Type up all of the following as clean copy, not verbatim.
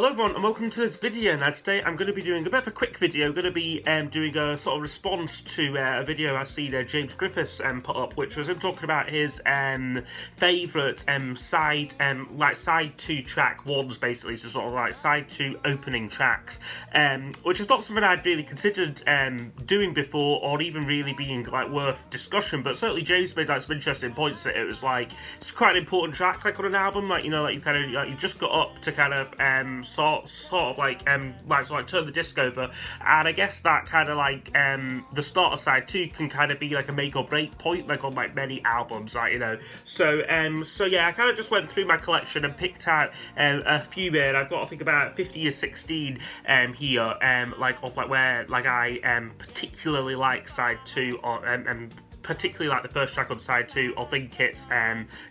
Hello everyone and welcome to this video. Now today I'm going to be doing a bit of a quick video. I'm going to be doing a sort of response to a video I seen James Griffiths put up, which was him talking about his favourite side 2 track ones, basically, so sort of like side 2 opening tracks, which is not something I'd really considered doing before or even really being like worth discussion, but certainly James made like some interesting points that it was like it's quite an important track like on an album, like, you know, like you kind of like you just got up to kind of sort of like turn the disc over, and I guess that kind of like the start of side 2 can kind of be like a make or break point, like on like many albums, like, you know. So yeah, I kind of just went through my collection and picked out a few here. I've got I think about 50 or 16 here, like off like where like I particularly like side 2 or particularly like the first track on side 2. I think it's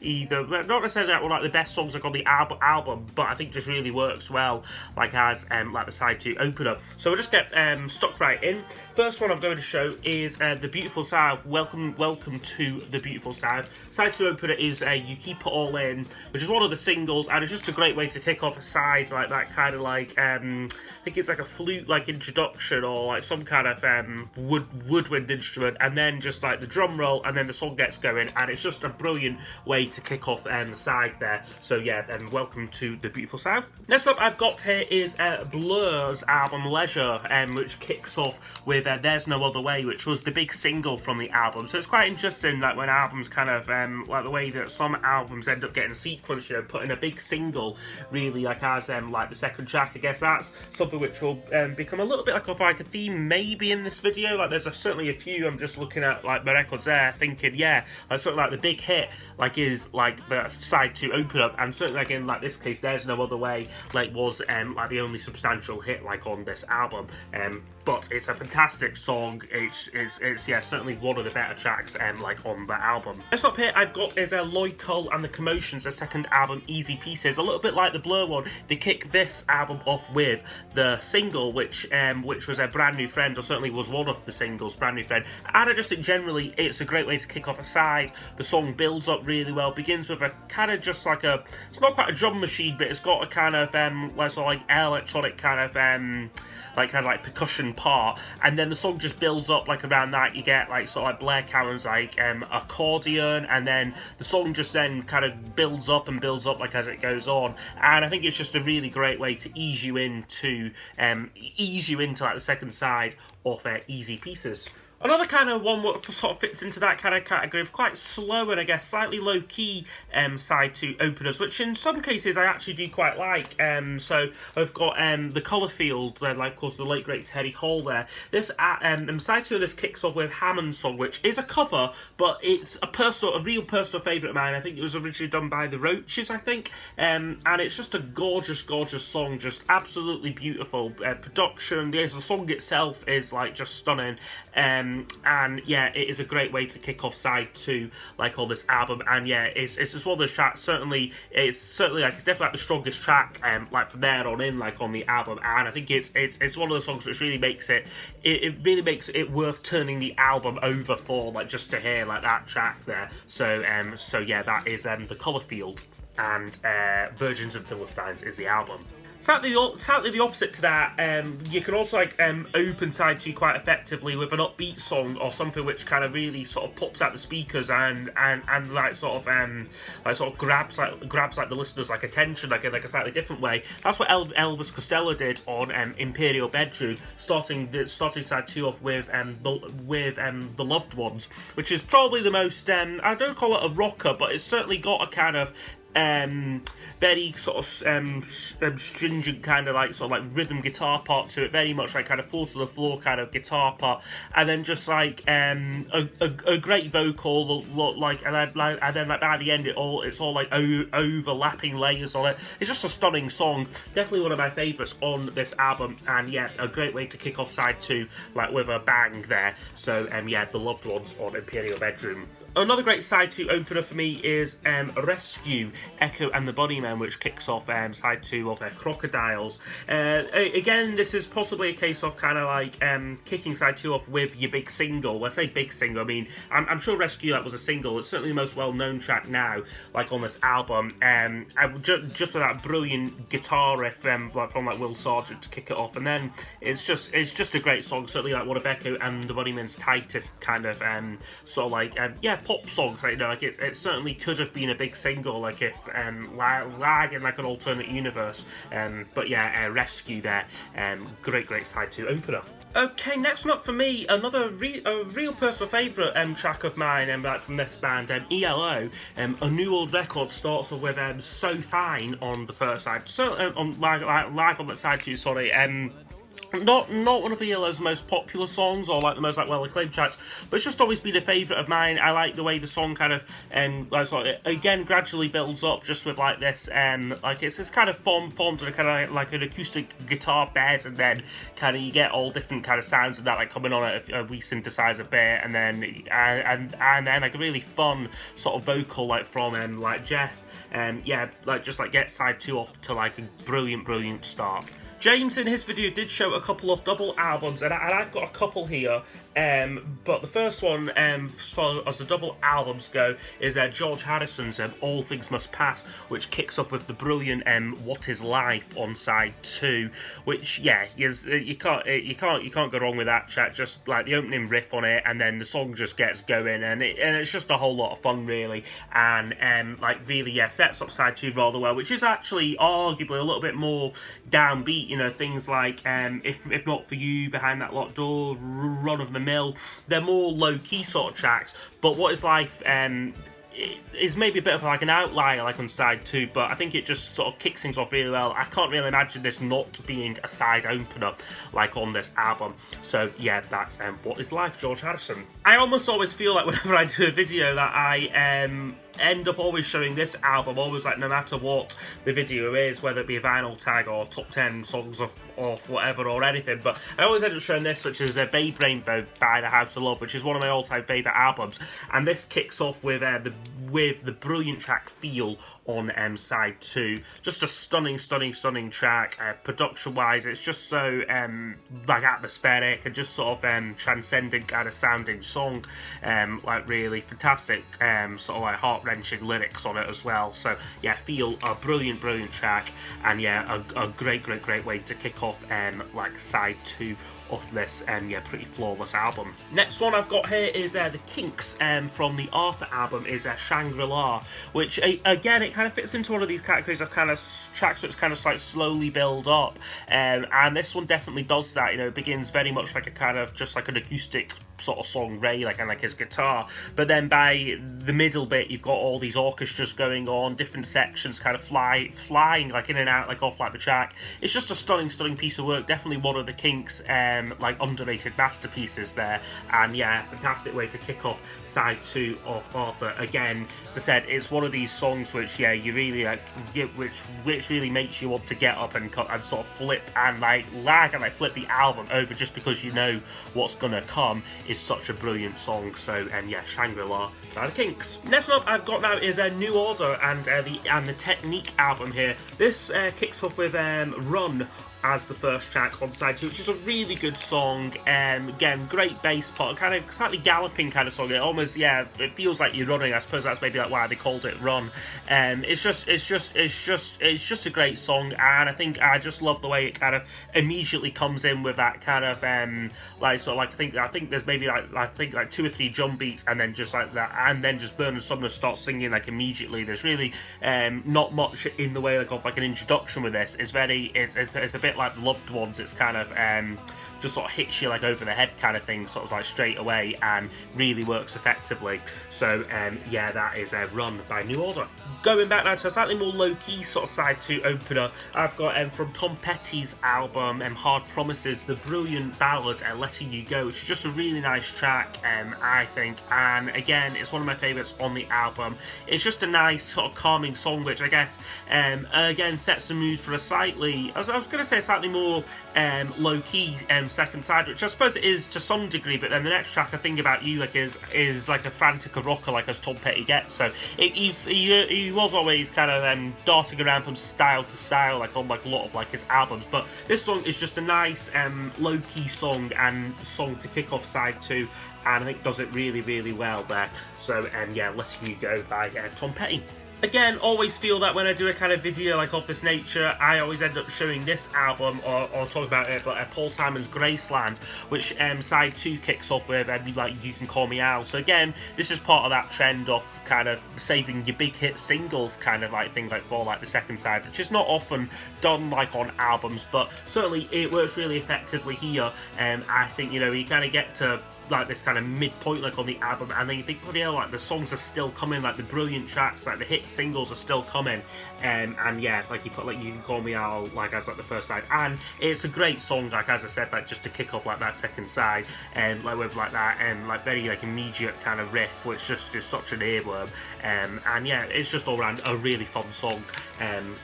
either not necessarily like the best songs like on the album, but I think just really works well like as like the side 2 opener. So we'll just get stuck right in. First one I'm going to show is The Beautiful South. Welcome to The Beautiful South. Side 2 opener is You Keep It All In, which is one of the singles, and it's just a great way to kick off a side like that kind of like I think it's like a flute like introduction or like some kind of woodwind instrument, and then just like the drum roll, and then the song gets going, and it's just a brilliant way to kick off the side there. So yeah, welcome to The Beautiful South. Next up I've got here is Blur's album Leisure, which kicks off with There's No Other Way, which was the big single from the album. So it's quite interesting like when albums kind of like the way that some albums end up getting a sequence, you know, putting a big single really like as like the second track. I guess that's something which will become a little bit like a theme maybe in this video. Like there's certainly a few, I'm just looking at like my records there thinking, yeah, like sort of like the big hit like is like the side 2 open up, and certainly like in like this case There's No Other Way like was like the only substantial hit like on this album, but it's a fantastic song. It's yeah, certainly one of the better tracks like on the album. Next up here I've got is Lloyd Cole and the Commotions, their second album Easy Pieces. A little bit like the Blur one, they kick this album off with the single which was a Brand New Friend, or certainly was one of the singles, Brand New Friend, and I just think generally it's a great way to kick off a side. The song builds up really well, begins with a kind of just like it's not quite a drum machine, but it's got a kind of like sort of like electronic kind of percussion part, and then the song just builds up like around that. You get like sort of like Blair Cowan's like accordion, and then the song just then kind of builds up like as it goes on, and I think it's just a really great way to ease you into like the second side of Easy Pieces. Another kind of one what sort of fits into that kind of category of quite slow and I guess slightly low-key side 2 openers, which in some cases I actually do quite like. So I've got the Colourfield, like of course the late great Terry Hall there. This side 2 of this kicks off with Hammond's song, which is a cover, but it's a real personal favourite of mine. I think it was originally done by the Roaches, I think, and it's just a gorgeous song, just absolutely beautiful production. Yes, the song itself is like just stunning. And yeah, it is a great way to kick off side 2 like on this album, and yeah, it's just one of those tracks. It's definitely like the strongest track like from there on in like on the album, and I think it's one of those songs which really makes it really makes it worth turning the album over for, like just to hear like that track there. So yeah, that is the Colourfield, and Virgins and Philistines is the album. Slightly the opposite to that, you can also like open side 2 quite effectively with an upbeat song or something which kind of really sort of pops out the speakers and like sort of grabs like the listener's like attention like in like a slightly different way. That's what Elvis Costello did on Imperial Bedroom, starting side 2 off with The Loved Ones, which is probably the most I don't call it a rocker, but it's certainly got a kind of very sort of stringent kind of like sort of like rhythm guitar part to it, very much like kind of fall to the floor kind of guitar part, and then just like a great vocal like and then like by the end it's all like overlapping layers on it. It's just a stunning song, definitely one of my favourites on this album, and yeah, a great way to kick off side 2 like with a bang there. So yeah, The Loved Ones on Imperial Bedroom. Another great side 2 opener for me is Rescue, Echo and the Bunnymen, which kicks off side 2 of Crocodiles. Again, this is possibly a case of kind of like kicking side 2 off with your big single. When I say big single, I mean, I'm sure Rescue, that was a single. It's certainly the most well-known track now, like on this album. Just with that brilliant guitar riff from like Will Sergeant to kick it off, and then it's just a great song. Certainly like one of Echo and the Bunnymen's tightest kind of sort of like pop songs. Like, you know, like it certainly could have been a big single, like if Lag in like an alternate universe. But yeah, Rescue there, great side 2 opener. Okay, next one up for me, another real personal favourite track of mine, like from this band, ELO. A New Old Record starts off with So Fine on the first side, so on Lag on that side 2. Sorry. Not one of ELO's most popular songs or like the most like well acclaimed tracks, but it's just always been a favourite of mine. I like the way the song kind of like sort of, again gradually builds up just with like this like it's kind of formed in a kind of like an acoustic guitar bed, and then kind of you get all different kind of sounds of that like coming on at a wee synthesizer bit, and then and then like a really fun sort of vocal like from like Jeff, yeah, like just like get side 2 off to like a brilliant start. James in his video did show a couple of double albums, and I've got a couple here. But the first one, as the double albums go, is George Harrison's All Things Must Pass, which kicks off with the brilliant What Is Life on side 2, which you can't go wrong with that track. Just like the opening riff on it, and then the song just gets going, and it's just a whole lot of fun really, and like really sets up side 2 rather well, which is actually arguably a little bit more downbeat. You know, things like if Not For You, Behind That Locked Door, Run of the Mill, they're more low-key sort of tracks, but What Is Life is maybe a bit of like an outlier like on side 2, but I think it just sort of kicks things off really well. I can't really imagine this not being a side opener like on this album. So yeah, that's What Is Life, George Harrison. I almost always feel like whenever I do a video that I end up always showing this album, always like no matter what the video is, whether it be a vinyl tag or top 10 songs of whatever or anything, but I always end up showing this, which is Babe Rainbow by The House of Love, which is one of my all-time favourite albums, and this kicks off with the brilliant track Feel on side 2. Just a stunning track. Production wise, it's just so like atmospheric and just sort of transcendent kind of sounding song, like really fantastic sort of like heart-wrenching lyrics on it as well. So yeah, Feel, a brilliant track, and yeah, a great way to kick off like side 2 of this pretty flawless album. Next one I've got here is the Kinks from the Arthur album, is Shangri-La, which again it kind of fits into one of these categories of kind of tracks that's kind of like slowly build up, and this one definitely does that. You know, it begins very much like a kind of just like an acoustic sort of song, Ray, like, and like his guitar, but then by the middle bit you've got all these orchestras going on, different sections kind of flying like in and out like off like the track. It's just a stunning piece of work, definitely one of the Kinks like underrated masterpieces there, and yeah, fantastic way to kick off side 2 of Arthur. Again, as I said, it's one of these songs which you really like, which really makes you want to get up and sort of flip and like flip the album over just because you know what's gonna come. Is such a brilliant song. So yeah, Shangri-La by the Kinks. Next one up I've got now is New Order and the Technique album here. This kicks off with Run as the first track on side 2, which is a really good song. Again, great bass part, kind of slightly galloping kind of song. It almost, yeah, it feels like you're running. I suppose that's maybe like why they called it Run. It's just a great song, and I think I just love the way it kind of immediately comes in with that kind of like sort of like I think there's maybe like 2 or 3 drum beats, and then just like that, and then just Bernard Sumner starts singing like immediately. There's really not much in the way like of like an introduction with this. It's a bit like Loved Ones. It's kind of just sort of hits you like over the head kind of thing, sort of like straight away, and really works effectively. So yeah, that is Run by New Order. Going back now to a slightly more low-key sort of side 2 opener, I've got from Tom Petty's album Hard Promises, the brilliant ballad Letting You Go, which is just a really nice track, I think, and again, it's one of my favourites on the album. It's just a nice sort of calming song, which I guess again sets the mood for a slightly, I was going to say a slightly more low-key second side, which I suppose it is to some degree, but then the next track, I Think About You, like is like a frantic rocker, like as Tom Petty gets. So he was always kind of darting around from style to style, like on like a lot of like his albums. But this song is just a nice low-key song and song to kick off side 2, and I think does it really, really well there. So yeah, Letting You Go by Tom Petty. Again, always feel that when I do a kind of video like of this nature, I always end up showing this album or talk about it, but Paul Simon's Graceland, which side 2 kicks off with like You Can Call Me Al. So again, this is part of that trend of kind of saving your big hit single kind of like thing like for like the second side, which is not often done like on albums, but certainly it works really effectively here. I think, you know, you kind of get to like this kind of midpoint like on the album, and then you think, bloody hell, like the songs are still coming, like the brilliant tracks, like the hit singles are still coming, and yeah, like you put like You Can Call Me Out like as like the first side, and it's a great song, like as I said, like just to kick off like that second side, and like with like that like very like immediate kind of riff, which just is such an earworm, and yeah, it's just all around a really fun song,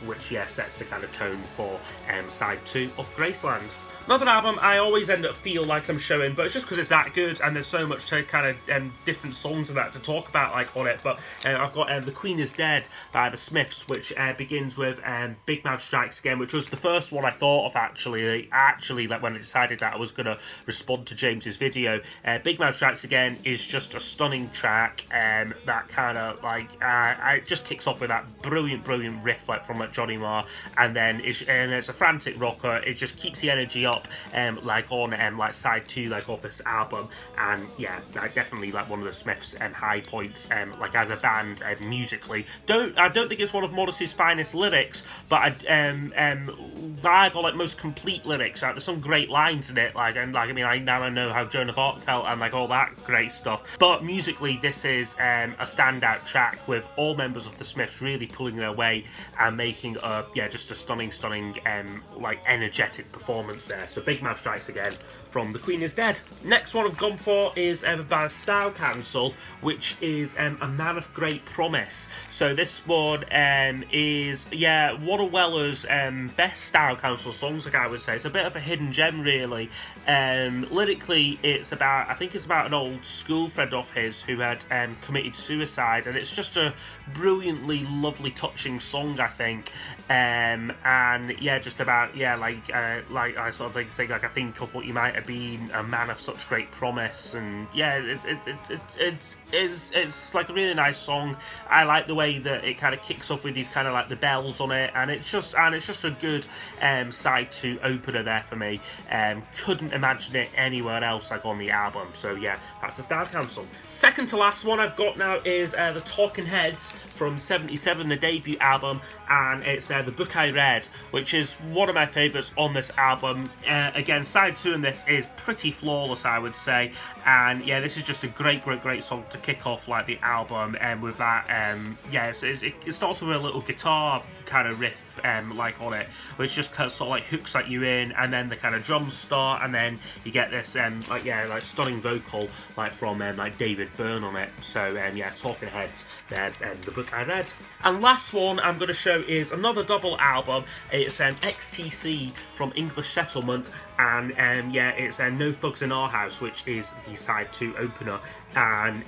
which yeah sets the kind of tone for side 2 of Graceland. Another album I always end up feel like I'm showing, but it's just because it's that good and there's so much to kind of different songs of that to talk about like on it. But I've got The Queen Is Dead by the Smiths, which begins with Big Mouth Strikes Again, which was the first one I thought of actually like when I decided that I was going to respond to James's video. Big Mouth Strikes Again is just a stunning track, that kind of like it just kicks off with that brilliant riff like from like Johnny Marr, and then it's a frantic rocker. It just keeps the energy up. Like on like side 2 like of this album, and yeah, like definitely like one of the Smiths high points like as a band musically. I don't think it's one of Morrissey's finest lyrics, but I got like most complete lyrics. Like, there's some great lines in it, like I mean now I know how Joan of Arc felt and like all that great stuff. But musically, this is a standout track with all members of the Smiths really pulling their weight and making just a stunning like energetic performance there. So Big Mouth Strikes Again from The Queen Is Dead. Next one I've gone for is by Style Council, which is A Man of Great Promise. So this one is one of Weller's best Style Council songs, like I would say. It's a bit of a hidden gem, really. Lyrically, I think it's about an old school friend of his who had committed suicide, and it's just a brilliantly lovely, touching song, I think. And yeah, just about like I sort of think like I think of what you might have been, a man of such great promise, and yeah, it's like a really nice song. I like the way that it kind of kicks off with these kind of like the bells on it, and it's just a good side 2 opener there for me. Couldn't imagine it anywhere else like on the album. So yeah, that's the Style Council. Second to last one I've got now is the Talking Heads from '77, the debut album, and it's The Book I Read, which is one of my favourites on this album. Again, side 2 in this is pretty flawless, I would say, and yeah, this is just a great song to kick off like the album, and with that it starts with a little guitar kind of riff like on it, which just kind of sort of like hooks like you in, and then the kind of drums start, and then you get this like stunning vocal like from like David Byrne on it. So Talking Heads there, The Book I Read. And last one I'm going to show is another double album. It's XTC from English Settlement, and it's No Thugs in Our House, which is the side 2 opener. And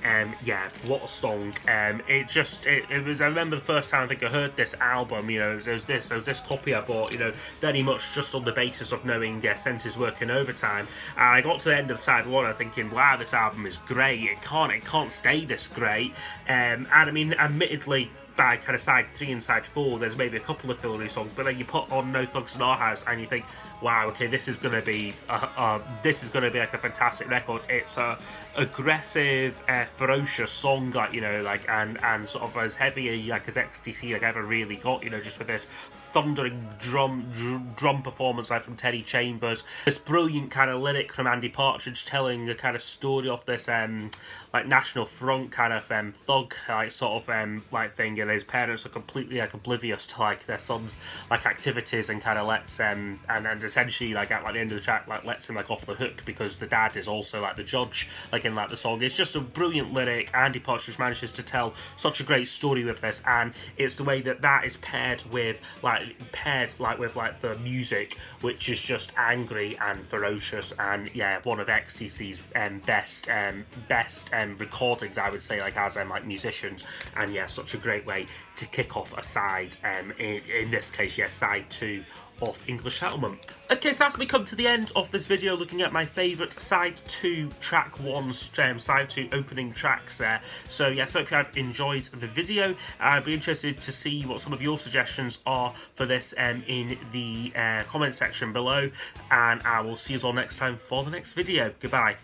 what a song. It was, I remember the first time I think I heard this album, you know, it was this copy I bought, you know, very much just on the basis of knowing Senses Working Overtime. And I got to the end of side 1 and thinking, wow, this album is great. It can't stay this great. And I mean, admittedly, by kind of side 3 and side 4, there's maybe a couple of fillery songs, but then you put on No Thugs in Our House and you think, wow, okay, this is gonna be like a fantastic record. It's a aggressive, ferocious song, like, you know, like and sort of as heavy like as XTC like ever really got, you know, just with this thundering drum performance like from Teddy Chambers, this brilliant kind of lyric from Andy Partridge telling a kind of story of this like National Front kind of thug like sort of like thing, and and his parents are completely like oblivious to like their son's like activities, and kind of lets and essentially like at like the end of the track like lets him like off the hook because the dad is also like the judge like in like the song. It's just a brilliant lyric. Andy Partridge manages to tell such a great story with this, and it's the way that is paired with with the music, which is just angry and ferocious, and yeah, one of XTC's best recordings, I would say, like as like musicians, and yeah, such a great way to kick off a side, in this case, yeah, side 2 of English Settlement. Okay, so that's me come to the end of this video looking at my favourite side 2 track 1's side 2 opening tracks there. So yes, I hope you have enjoyed the video. I'd be interested to see what some of your suggestions are for this in the comment section below, and I will see you all next time for the next video. Goodbye.